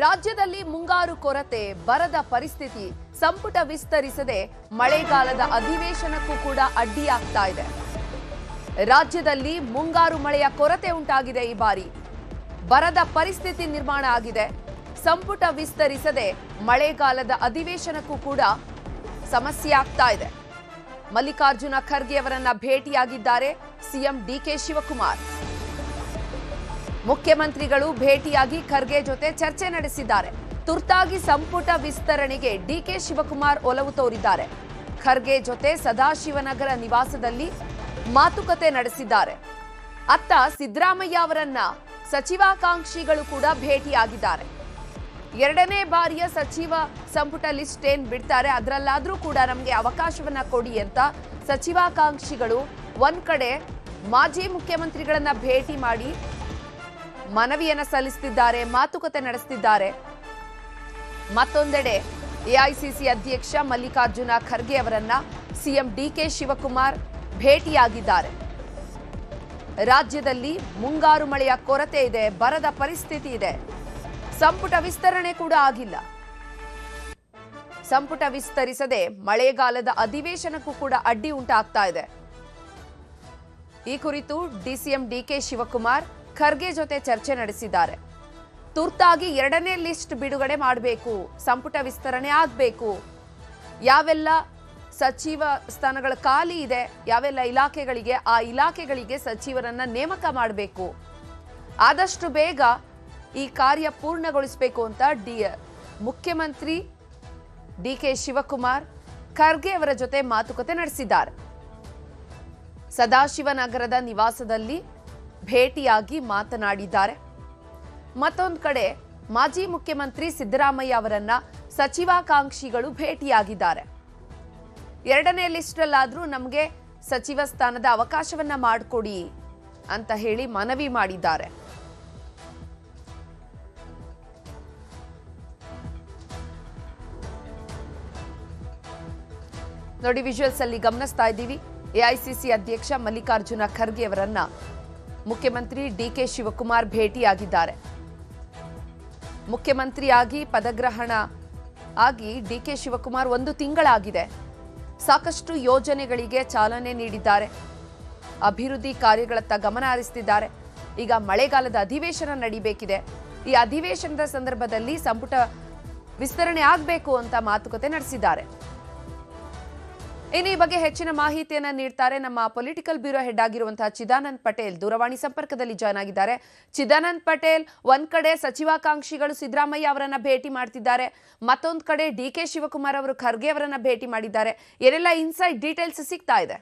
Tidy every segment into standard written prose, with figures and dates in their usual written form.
ರಾಜ್ಯದಲ್ಲಿ ಮುಂಗಾರು ಕೊರತೆ, ಬರದ ಪರಿಸ್ಥಿತಿ, ಸಂಪುಟ ವಿಸ್ತರಿಸದೆ ಮಳೆಗಾಲದ ಅಧಿವೇಶನಕ್ಕೂ ಕೂಡ ಅಡ್ಡಿಯಾಗ್ತಾ ಇದೆ. ರಾಜ್ಯದಲ್ಲಿ ಮುಂಗಾರು ಮಳೆಯ ಕೊರತೆ ಉಂಟಾಗಿದೆ. ಈ ಬಾರಿ ಬರದ ಪರಿಸ್ಥಿತಿ ನಿರ್ಮಾಣ ಆಗಿದೆ. ಸಂಪುಟ ವಿಸ್ತರಿಸದೆ ಮಳೆಗಾಲದ ಅಧಿವೇಶನಕ್ಕೂ ಕೂಡ ಸಮಸ್ಯೆ ಆಗ್ತಾ ಇದೆ. ಮಲ್ಲಿಕಾರ್ಜುನ ಖರ್ಗೆ ಅವರನ್ನ ಭೇಟಿಯಾಗಿದ್ದಾರೆ ಸಿಎಂ ಡಿಕೆ ಶಿವಕುಮಾರ್. ಮುಖ್ಯಮಂತ್ರಿಗಳು ಭೇಟಿಯಾಗಿ ಖರ್ಗೆ ಜೊತೆ ಚರ್ಚೆ ನಡೆಸಿದ್ದಾರೆ. ತುರ್ತಾಗಿ ಸಂಪುಟ ವಿಸ್ತರಣೆಗೆ ಡಿಕೆ ಶಿವಕುಮಾರ್ ಒಲವು ತೋರಿದ್ದಾರೆ. ಖರ್ಗೆ ಜೊತೆ ಸದಾಶಿವನಗರ ನಿವಾಸದಲ್ಲಿ ಮಾತುಕತೆ ನಡೆಸಿದ್ದಾರೆ. ಅತ್ತ ಸಿದ್ದರಾಮಯ್ಯ ಅವರನ್ನ ಸಚಿವಾಕಾಂಕ್ಷಿಗಳು ಕೂಡ ಭೇಟಿಯಾಗಿದ್ದಾರೆ. ಎರಡನೇ ಬಾರಿಯ ಸಚಿವ ಸಂಪುಟ ಲಿಸ್ಟ್ ಏನ್ ಬಿಡ್ತಾರೆ ಅದರಲ್ಲಾದ್ರೂ ಕೂಡ ನಮಗೆ ಅವಕಾಶವನ್ನ ಕೊಡಿ ಅಂತ ಸಚಿವಾಕಾಂಕ್ಷಿಗಳು ಒಂದ್ ಕಡೆ ಮಾಜಿ ಮುಖ್ಯಮಂತ್ರಿಗಳನ್ನ ಭೇಟಿ ಮಾಡಿ ಮನವಿಯನ್ನ ಸಲ್ಲಿಸುತ್ತಿದ್ದಾರೆ, ಮಾತುಕತೆ ನಡೆಸುತ್ತಿದ್ದಾರೆ. ಮತ್ತೊಂದೆಡೆ ಎಐಸಿಸಿ ಅಧ್ಯಕ್ಷ ಮಲ್ಲಿಕಾರ್ಜುನ ಖರ್ಗೆ ಅವರನ್ನ ಸಿಎಂ ಡಿಕೆ ಶಿವಕುಮಾರ್ ಭೇಟಿಯಾಗಿದ್ದಾರೆ. ರಾಜ್ಯದಲ್ಲಿ ಮುಂಗಾರು ಮಳೆಯ ಕೊರತೆ ಇದೆ, ಬರದ ಪರಿಸ್ಥಿತಿ ಇದೆ. ಸಂಪುಟ ವಿಸ್ತರಣೆ ಕೂಡ ಆಗಿಲ್ಲ. ಸಂಪುಟ ವಿಸ್ತರಿಸದೆ ಮಳೆಗಾಲದ ಅಧಿವೇಶನಕ್ಕೂ ಕೂಡ ಅಡ್ಡಿ ಉಂಟಾಗ್ತಾ ಇದೆ. ಈ ಕುರಿತು ಡಿಸಿಎಂ ಡಿಕೆ ಶಿವಕುಮಾರ್ ಖರ್ಗೆ ಜೊತೆ ಚರ್ಚೆ ನಡೆಸಿದ್ದಾರೆ. ತುರ್ತಾಗಿ ಎರಡನೇ ಲಿಸ್ಟ್ ಬಿಡುಗಡೆ ಮಾಡಬೇಕು, ಸಂಪುಟ ವಿಸ್ತರಣೆ ಆಗಬೇಕು, ಯಾವೆಲ್ಲ ಸಚಿವ ಸ್ಥಾನಗಳ ಖಾಲಿ ಇದೆ, ಯಾವೆಲ್ಲ ಇಲಾಖೆಗಳಿಗೆ ಆ ಇಲಾಖೆಗಳಿಗೆ ಸಚಿವರನ್ನ ನೇಮಕ ಮಾಡಬೇಕು, ಆದಷ್ಟು ಬೇಗ ಈ ಕಾರ್ಯ ಪೂರ್ಣಗೊಳಿಸಬೇಕು ಅಂತ ಮುಖ್ಯಮಂತ್ರಿ ಡಿಕೆ ಶಿವಕುಮಾರ್ ಖರ್ಗೆ ಅವರ ಜೊತೆ ಮಾತುಕತೆ ನಡೆಸಿದ್ದಾರೆ. ಸದಾಶಿವನಗರದ ನಿವಾಸದಲ್ಲಿ ಭೇಟಿಯಾಗಿ ಮಾತನಾಡಿದ್ದಾರೆ. ಮತ್ತೊಂದು ಕಡೆ ಮಾಜಿ ಮುಖ್ಯಮಂತ್ರಿ ಸಿದ್ದರಾಮಯ್ಯ ಅವರನ್ನ ಸಚಿವಾಕಾಂಕ್ಷಿಗಳು ಭೇಟಿಯಾಗಿದ್ದಾರೆ. ಎರಡನೇ ಲಿಸ್ಟ್ ಅಲ್ಲಾದ್ರೂ ನಮಗೆ ಸಚಿವ ಸ್ಥಾನದ ಅವಕಾಶವನ್ನ ಮಾಡಿಕೊಡಿ ಅಂತ ಹೇಳಿ ಮನವಿ ಮಾಡಿದ್ದಾರೆ. ನೋಡಿ, ವಿಜುವಲ್ಸ್ ಅಲ್ಲಿ ಗಮನಿಸ್ತಾ ಇದ್ದೀವಿ. ಎಐಸಿಸಿ ಅಧ್ಯಕ್ಷ ಮಲ್ಲಿಕಾರ್ಜುನ ಖರ್ಗೆ ಅವರನ್ನ ಮುಖ್ಯಮಂತ್ರಿ ಡಿಕೆ ಶಿವಕುಮಾರ್ ಭೇಟಿಯಾಗಿದ್ದಾರೆ. ಮುಖ್ಯಮಂತ್ರಿಯಾಗಿ ಪದಗ್ರಹಣ ಆಗಿ ಡಿಕೆ ಶಿವಕುಮಾರ್ 1 ತಿಂಗಳಾಗಿದೆ. ಸಾಕಷ್ಟು ಯೋಜನೆಗಳಿಗೆ ಚಾಲನೆ ನೀಡಿದ್ದಾರೆ. ಅಭಿವೃದ್ಧಿ ಕಾರ್ಯಗಳತ್ತ ಗಮನ ಹರಿಸುತ್ತಿದ್ದಾರೆ. ಈಗ ಮಳೆಗಾಲದ ಅಧಿವೇಶನ ನಡೀಬೇಕಿದೆ. ಈ ಅಧಿವೇಶನದ ಸಂದರ್ಭದಲ್ಲಿ ಸಂಪುಟ ವಿಸ್ತರಣೆ ಆಗಬೇಕು ಅಂತ ಮಾತುಕತೆ ನಡೆಸಿದ್ದಾರೆ. ಇನ್ನು ಈ ಬಗ್ಗೆ ಹೆಚ್ಚಿನ ಮಾಹಿತಿಯನ್ನ ನೀಡ್ತಾರೆ ನಮ್ಮ ಪೊಲಿಟಿಕಲ್ ಬ್ಯೂರೋ ಹೆಡ್ ಆಗಿರುವಂತಹ ಚಿದಾನಂದ್ ಪಟೇಲ್. ದೂರವಾಣಿ ಸಂಪರ್ಕದಲ್ಲಿ ಜಾಯ್ನ್ ಆಗಿದ್ದಾರೆ. ಚಿದಾನಂದ್ ಪಟೇಲ್, ಒಂದ್ ಕಡೆ ಸಚಿವಾಕಾಂಕ್ಷಿಗಳು ಸಿದ್ದರಾಮಯ್ಯ ಅವರನ್ನ ಭೇಟಿ ಮಾಡ್ತಿದ್ದಾರೆ, ಮತ್ತೊಂದು ಕಡೆ ಡಿಕೆ ಶಿವಕುಮಾರ್ ಅವರು ಖರ್ಗೆ ಅವರನ್ನ ಭೇಟಿ ಮಾಡಿದ್ದಾರೆ. ಏನೆಲ್ಲ ಇನ್ಸೈಡ್ ಡೀಟೇಲ್ಸ್ ಸಿಗ್ತಾ ಇದೆ?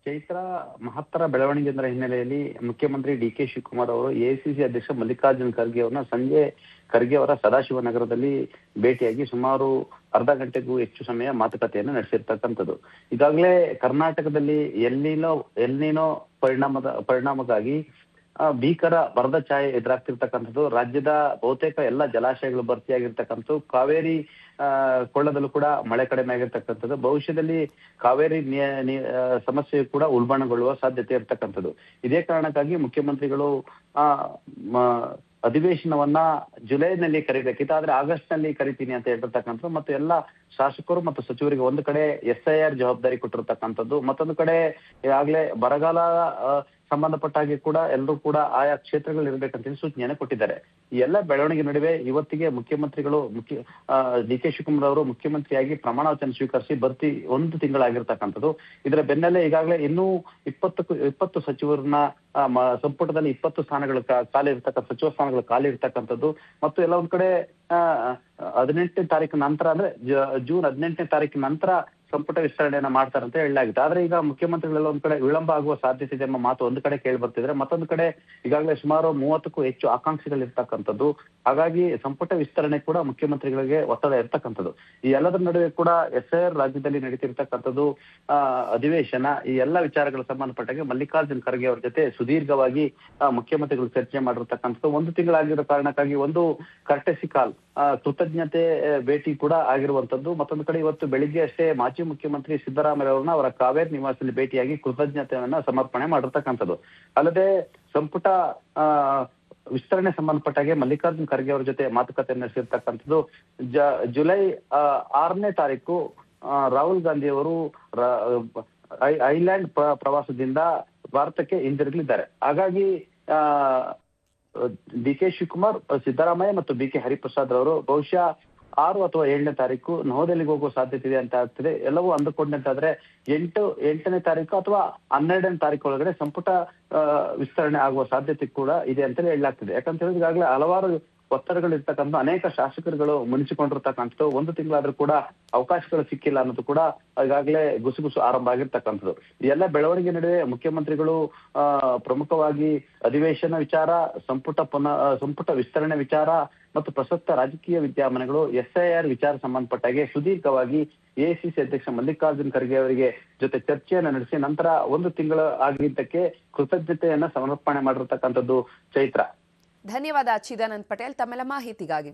ಚೈತ್ರ, ಮಹತ್ತರ ಬೆಳವಣಿಗೆಯ ಹಿನ್ನೆಲೆಯಲ್ಲಿ ಮುಖ್ಯಮಂತ್ರಿ ಡಿಕೆ ಶಿವಕುಮಾರ್ ಅವರು ಎಐಸಿಸಿ ಅಧ್ಯಕ್ಷ ಮಲ್ಲಿಕಾರ್ಜುನ ಖರ್ಗೆ ಅವರನ್ನ ಸಂಜೆ ಖರ್ಗೆ ಅವರ ಸದಾಶಿವನಗರದಲ್ಲಿ ಭೇಟಿಯಾಗಿ ಸುಮಾರು ಅರ್ಧ ಗಂಟೆಗೂ ಹೆಚ್ಚು ಸಮಯ ಮಾತುಕತೆಯನ್ನು ನಡೆಸಿರ್ತಕ್ಕಂಥದ್ದು. ಈಗಾಗಲೇ ಕರ್ನಾಟಕದಲ್ಲಿ ಎಲ್ನಿನೋ ಪರಿಣಾಮಕ್ಕಾಗಿ ಭೀಕರ ಬರದ ಛಾಯೆ ಎದುರಾಗ್ತಿರ್ತಕ್ಕಂಥದ್ದು. ರಾಜ್ಯದ ಬಹುತೇಕ ಎಲ್ಲ ಜಲಾಶಯಗಳು ಭರ್ತಿಯಾಗಿರ್ತಕ್ಕಂಥದ್ದು. ಕಾವೇರಿ ಕೊಳ್ಳದಲ್ಲೂ ಕೂಡ ಮಳೆ ಕಡಿಮೆ ಆಗಿರ್ತಕ್ಕಂಥದ್ದು. ಭವಿಷ್ಯದಲ್ಲಿ ಕಾವೇರಿ ಸಮಸ್ಯೆ ಕೂಡ ಉಲ್ಬಣಗೊಳ್ಳುವ ಸಾಧ್ಯತೆ ಇರ್ತಕ್ಕಂಥದ್ದು. ಇದೇ ಕಾರಣಕ್ಕಾಗಿ ಮುಖ್ಯಮಂತ್ರಿಗಳು ಅಧಿವೇಶನವನ್ನ ಜುಲೈನಲ್ಲಿ ಕರಿಬೇಕಿತ್ತು, ಆದ್ರೆ ಆಗಸ್ಟ್ ನಲ್ಲಿ ಕರಿತೀನಿ ಅಂತ ಹೇಳಿರ್ತಕ್ಕಂಥದ್ದು. ಮತ್ತು ಎಲ್ಲ ಶಾಸಕರು ಮತ್ತು ಸಚಿವರಿಗೆ ಒಂದು ಕಡೆ SIR ಜವಾಬ್ದಾರಿ ಕೊಟ್ಟಿರ್ತಕ್ಕಂಥದ್ದು, ಮತ್ತೊಂದು ಕಡೆ ಈಗಾಗಲೇ ಬರಗಾಲ ಸಂಬಂಧಪಟ್ಟ ಹಾಗೆ ಕೂಡ ಎಲ್ಲರೂ ಕೂಡ ಆಯಾ ಕ್ಷೇತ್ರಗಳು ಇರಬೇಕಂತ ಸೂಚನೆಯನ್ನು ಕೊಟ್ಟಿದ್ದಾರೆ. ಈ ಎಲ್ಲ ಬೆಳವಣಿಗೆ ನಡುವೆ ಇವತ್ತಿಗೆ ಮುಖ್ಯಮಂತ್ರಿಗಳು ಡಿಕೆ ಶಿವಕುಮಾರ್ ಅವರು ಮುಖ್ಯಮಂತ್ರಿಯಾಗಿ ಪ್ರಮಾಣ ವಚನ ಸ್ವೀಕರಿಸಿ 1 ತಿಂಗಳಾಗಿರ್ತಕ್ಕಂಥದ್ದು. ಇದರ ಬೆನ್ನಲ್ಲೇ ಈಗಾಗಲೇ ಇನ್ನೂ 20 ಸಚಿವರನ್ನ ಸಂಪುಟದಲ್ಲಿ 20 ಸ್ಥಾನಗಳು ಖಾಲಿ ಇರ್ತಕ್ಕಂಥ ಸಚಿವ ಸ್ಥಾನಗಳು ಖಾಲಿ ಇರ್ತಕ್ಕಂಥದ್ದು. ಮತ್ತು ಎಲ್ಲ ಒಂದ್ ಕಡೆ 18ನೇ ತಾರೀಕು ನಂತರ, ಅಂದ್ರೆ ಜೂನ್ 18ನೇ ತಾರೀಕಿನ ನಂತರ ಸಂಪುಟ ವಿಸ್ತರಣೆಯನ್ನ ಮಾಡ್ತಾರೆ ಅಂತ ಹೇಳಲಾಗಿದೆ. ಆದ್ರೆ ಈಗ ಮುಖ್ಯಮಂತ್ರಿಗಳೆಲ್ಲ ಒಂದ್ ಕಡೆ ವಿಳಂಬ ಆಗುವ ಸಾಧ್ಯತೆ ಇದೆ ಎಂಬ ಮಾತು ಒಂದು ಕಡೆ ಕೇಳಿ ಬರ್ತಿದ್ರೆ, ಮತ್ತೊಂದು ಕಡೆ ಈಗಾಗಲೇ ಸುಮಾರು 30ಕ್ಕೂ ಹೆಚ್ಚು ಆಕಾಂಕ್ಷಿಗಳು ಇರ್ತಕ್ಕಂಥದ್ದು. ಹಾಗಾಗಿ ಸಂಪುಟ ವಿಸ್ತರಣೆ ಕೂಡ ಮುಖ್ಯಮಂತ್ರಿಗಳಿಗೆ ಒತ್ತಡ ಇರ್ತಕ್ಕಂಥದ್ದು. ಈ ಎಲ್ಲದರ ನಡುವೆ ಕೂಡ SIR ರಾಜ್ಯದಲ್ಲಿ ನಡೀತಿರ್ತಕ್ಕಂಥದ್ದು, ಅಧಿವೇಶನ, ಈ ಎಲ್ಲ ವಿಚಾರಗಳ ಸಂಬಂಧಪಟ್ಟಾಗೆ ಮಲ್ಲಿಕಾರ್ಜುನ್ ಖರ್ಗೆ ಅವರ ಜೊತೆ ಸುದೀರ್ಘವಾಗಿ ಮುಖ್ಯಮಂತ್ರಿಗಳು ಚರ್ಚೆ ಮಾಡಿರ್ತಕ್ಕಂಥದ್ದು. 1 ತಿಂಗಳಾಗಿರೋ ಕಾರಣಕ್ಕಾಗಿ ಒಂದು ಕರ್ಟೆಸಿ ಕಾಲ್, ಕೃತಜ್ಞತೆ ಭೇಟಿ ಕೂಡ ಆಗಿರುವಂತದ್ದು. ಮತ್ತೊಂದು ಕಡೆ ಇವತ್ತು ಬೆಳಿಗ್ಗೆ ಅಷ್ಟೇ ಮಾಜಿ ಮುಖ್ಯಮಂತ್ರಿ ಸಿದ್ದರಾಮಯ್ಯ ಅವರನ್ನ ಅವರ ಕಾವೇರಿ ನಿವಾಸದಲ್ಲಿ ಭೇಟಿಯಾಗಿ ಕೃತಜ್ಞತೆಯನ್ನ ಸಮರ್ಪಣೆ ಮಾಡಿರ್ತಕ್ಕಂಥದ್ದು. ಅಲ್ಲದೆ ಸಂಪುಟ ವಿಸ್ತರಣೆ ಸಂಬಂಧಪಟ್ಟಾಗೆ ಮಲ್ಲಿಕಾರ್ಜುನ್ ಖರ್ಗೆ ಅವರ ಜೊತೆ ಮಾತುಕತೆ ನಡೆಸಿರ್ತಕ್ಕಂಥದ್ದು. ಜುಲೈ 6ನೇ ತಾರೀಕು ರಾಹುಲ್ ಗಾಂಧಿ ಅವರು ಐಲ್ಯಾಂಡ್ ಪ್ರವಾಸದಿಂದ ಭಾರತಕ್ಕೆ ಹಿಂದಿರುಗಲಿದ್ದಾರೆ. ಹಾಗಾಗಿ ಡಿ ಕೆ ಶಿವಕುಮಾರ್, ಸಿದ್ದರಾಮಯ್ಯ ಮತ್ತು ಬಿ ಕೆ ಹರಿಪ್ರಸಾದ್ ಅವರು ಬಹುಶಃ 6 ಅಥವಾ 7ನೇ ತಾರೀಕು ನವದೆಹಲಿಗೆ ಹೋಗುವ ಸಾಧ್ಯತೆ ಇದೆ ಅಂತ ಆಗ್ತದೆ. ಎಲ್ಲವೂ ಅಂದುಕೊಂಡಂತಾದ್ರೆ 8ನೇ ತಾರೀಕು ಅಥವಾ 12ನೇ ತಾರೀಕು ಒಳಗಡೆ ಸಂಪುಟ ವಿಸ್ತರಣೆ ಆಗುವ ಸಾಧ್ಯತೆ ಕೂಡ ಇದೆ ಅಂತಲೇ ಹೇಳಲಾಗ್ತದೆ. ಯಾಕಂತ ಹೇಳಿದ್ರೆ ಈಗಾಗಲೇ ಹಲವಾರು ಒತ್ತಡಗಳಿರ್ತಕ್ಕಂಥ ಅನೇಕ ಶಾಸಕರುಗಳು ಮುನಿಸಿಕೊಂಡಿರ್ತಕ್ಕಂಥದ್ದು. 1 ತಿಂಗಳಾದ್ರೂ ಕೂಡ ಅವಕಾಶಗಳು ಸಿಕ್ಕಿಲ್ಲ ಅನ್ನೋದು ಕೂಡ ಈಗಾಗಲೇ ಗುಸುಗುಸು ಆರಂಭ ಆಗಿರ್ತಕ್ಕಂಥದ್ದು. ಈ ಎಲ್ಲ ಬೆಳವಣಿಗೆ ನಡುವೆ ಮುಖ್ಯಮಂತ್ರಿಗಳು ಪ್ರಮುಖವಾಗಿ ಅಧಿವೇಶನ ವಿಚಾರ, ಸಂಪುಟ ವಿಸ್ತರಣೆ ವಿಚಾರ ಮತ್ತು ಪ್ರಸಕ್ತ ರಾಜಕೀಯ ವಿದ್ಯಮಾನಗಳು, SIR ವಿಚಾರ ಸಂಬಂಧಪಟ್ಟಾಗೆ ಸುದೀರ್ಘವಾಗಿ AICC ಅಧ್ಯಕ್ಷ ಮಲ್ಲಿಕಾರ್ಜುನ್ ಖರ್ಗೆ ಅವರಿಗೆ ಜೊತೆ ಚರ್ಚೆಯನ್ನು ನಡೆಸಿ ನಂತರ 1 ತಿಂಗಳ ಆಗಿದ್ದಕ್ಕೆ ಕೃತಜ್ಞತೆಯನ್ನ ಸಮರ್ಪಣೆ ಮಾಡಿರ್ತಕ್ಕಂಥದ್ದು. ಚೈತ್ರ, ಧನ್ಯವಾದ ಚಿದಾನಂದ್ ಪಟೇಲ್ ತಮ್ಮೆಲ್ಲ ಮಾಹಿತಿಗಾಗಿ.